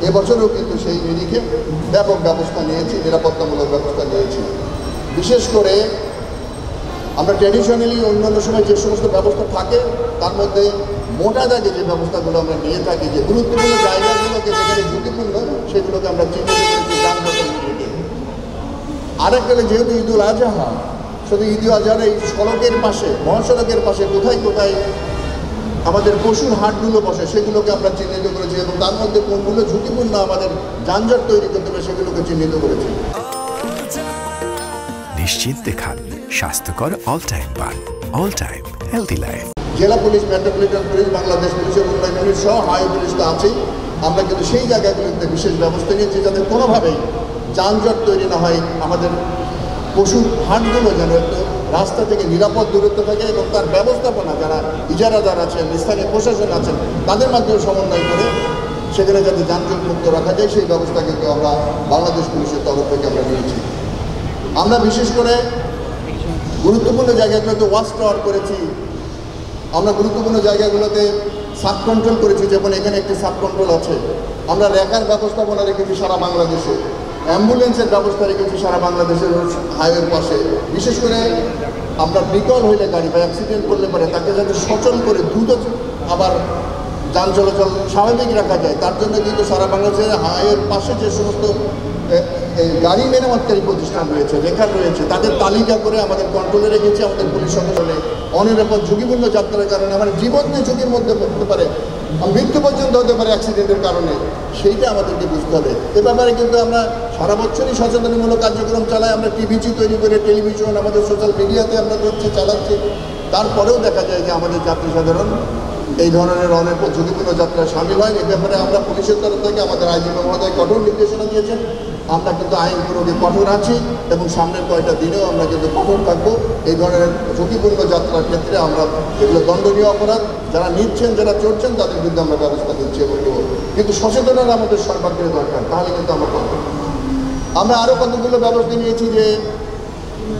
এবছরও কিন্তু সেই নিরিখে ব্যাপক ব্যবস্থা নিয়েছি, নিরাপত্তামূলক ব্যবস্থা নিয়েছি। বিশেষ করে আমরা ট্র্যাডিশনালি অন্যান্য সময় যে সমস্ত ব্যবস্থা থাকে তার মধ্যে মোটা দাগে যে ব্যবস্থাগুলো আমরা নিয়ে থাকি, যে গুরুত্বপূর্ণ জায়গাগুলোকে যেখানে ঝুঁকিপূর্ণ সেগুলোকে আমরা চিহ্নিত করেছি যানজটের নিরিখে। আরেকটা যেহেতু ঈদুল আজহা, শুধু ঈদুল আজহার এই সড়কের পাশে, মহাসড়কের পাশে কোথায় কোথায় আমাদের পশুর হাটগুলো বসে সেগুলোকে আমরা চিহ্নিত করেছি এবং তার মধ্যে কোনগুলো ঝুঁকিপূর্ণ আমাদের যানজট তৈরি করতে হবে সেগুলোকে চিহ্নিত করেছি। নিশ্চিন্তে খান স্বাস্থ্যকর অল টাইম পান, অল টাইম হেলদি লাইফ। জেলা পুলিশ, মেট্রোপলিটন পুলিশ, বাংলাদেশ পুলিশের উন্নয়ন পুলিশ সহ হাইওয়ে পুলিশ তো আছেই। আমরা কিন্তু সেই জায়গাগুলোতে বিশেষ ব্যবস্থা নিয়েছি যাতে কোনোভাবেই যানজট তৈরি না হয়, আমাদের পশুর হাটগুলো যেন একটু রাস্তা থেকে নিরাপদ দূরত্ব থাকে এবং তার ব্যবস্থাপনা যারা ইজারাদার আছেন, স্থানীয় প্রশাসন আছেন তাদের মাধ্যমে সমন্বয় করে সেখানে যাতে যানজট মুক্ত রাখা যায় সেই ব্যবস্থা কিন্তু আমরা বাংলাদেশ পুলিশের তরফ থেকে আমরা নিয়েছি। আমরা বিশেষ করে গুরুত্বপূর্ণ জায়গাগুলোতে ওয়াচ টাওয়ার করেছি, আমরা গুরুত্বপূর্ণ জায়গাগুলোতে সাব কন্ট্রোল করেছি, যেমন এখানে একটি সাব কন্ট্রোল আছে। আমরা রেখার ব্যবস্থাপনা রেখেছি সারা বাংলাদেশে, অ্যাম্বুলেন্সের ব্যবস্থা রেখেছি সারা বাংলাদেশের হাইওয়ের পাশে। বিশেষ করে আমরা বিকল হইলে গাড়ি বা অ্যাক্সিডেন্ট করলে পারে তাকে যাতে সচল করে দ্রুত আবার যান চলাচল স্বাভাবিক রাখা যায় তার জন্য কিন্তু সারা বাংলাদেশের হাইওয়ের পাশে যে সমস্ত গাড়ি মেরামতকারী প্রতিষ্ঠান রয়েছে, রেখার রয়েছে, তাদের তালিকা করে আমাদের কন্ট্রোলে রেখেছি। আমাদের পুলিশ সদস্যরা অনিরাপদ ঝুঁকিপূর্ণ যাত্রার কারণে আমার জীবনকে ঝুঁকির মধ্যে পড়তে পারে, মৃত্যু পর্যন্ত হতে পারে অ্যাক্সিডেন্টের কারণে, সেইটা আমাদেরকে বুঝতে হবে। এ ব্যাপারে কিন্তু আমরা সারা বছরই সচেতনমূলক কার্যক্রম চালাই। আমরা টিভিজি তৈরি করে টেলিভিশন, আমাদের সোশ্যাল মিডিয়াতে আমরা করছি, চালাচ্ছি। তারপরেও দেখা যায় যে আমাদের যাত্রী সাধারণ এই ধরনের অনেক ঝুঁকিপূর্ণ যাত্রায় সামিল হয়। এ ব্যাপারে আমরা পুলিশের তরফ থেকে আমাদের আইজিপি মহোদয় কঠোর নির্দেশনা দিয়েছেন। আমরা কিন্তু আইন প্রয়োগে কঠোর আছি এবং সামনের কয়েকটা দিনেও আমরা কিন্তু কঠোর থাকবো। এই ধরনের ঝুঁকিপূর্ণ যাত্রার ক্ষেত্রে আমরা এগুলো দণ্ডনীয় অপরাধ, যারা নিচ্ছেন, যারা চড়ছেন তাদের বিরুদ্ধে আমরা ব্যবস্থা নিচ্ছি এবং নেব। কিন্তু সচেতনতা আমাদের সর্বাগ্রে দরকার, তাহলে কিন্তু আমরা করব। আমরা আরও কতগুলো ব্যবস্থা নিয়েছি যে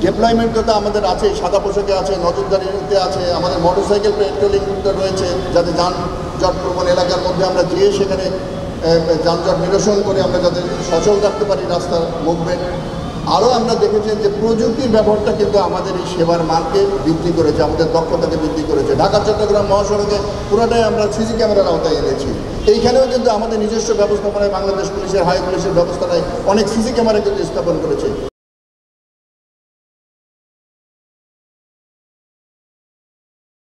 ডিপ্লয়মেন্ট তো আমাদের আছে, সাদা পোশাকে আছে, নজরদারিতে আছে, আমাদের মোটরসাইকেল পেট্রোলিং রয়েছে, যাতে যানজট প্রবণ এলাকার মধ্যে আমরা যেয়ে সেখানে যানজট নিরসন করে আমরা যাতে সচল রাখতে পারি রাস্তার মুভমেন্ট। আরও আমরা দেখেছেন যে প্রযুক্তির ব্যবহারটা কিন্তু আমাদের এই সেবার মানকে বৃদ্ধি করেছে, আমাদের দক্ষতাকে বৃদ্ধি করেছে। ঢাকা চট্টগ্রাম মহাসড়কে পুরোটাই আমরা সিসি ক্যামেরার আওতায় এনেছি। এইখানেও কিন্তু আমাদের নিজস্ব ব্যবস্থাপনায় বাংলাদেশ পুলিশের, হাই পুলিশের ব্যবস্থাপনায় অনেক সিসি ক্যামেরা কিন্তু স্থাপন করেছে।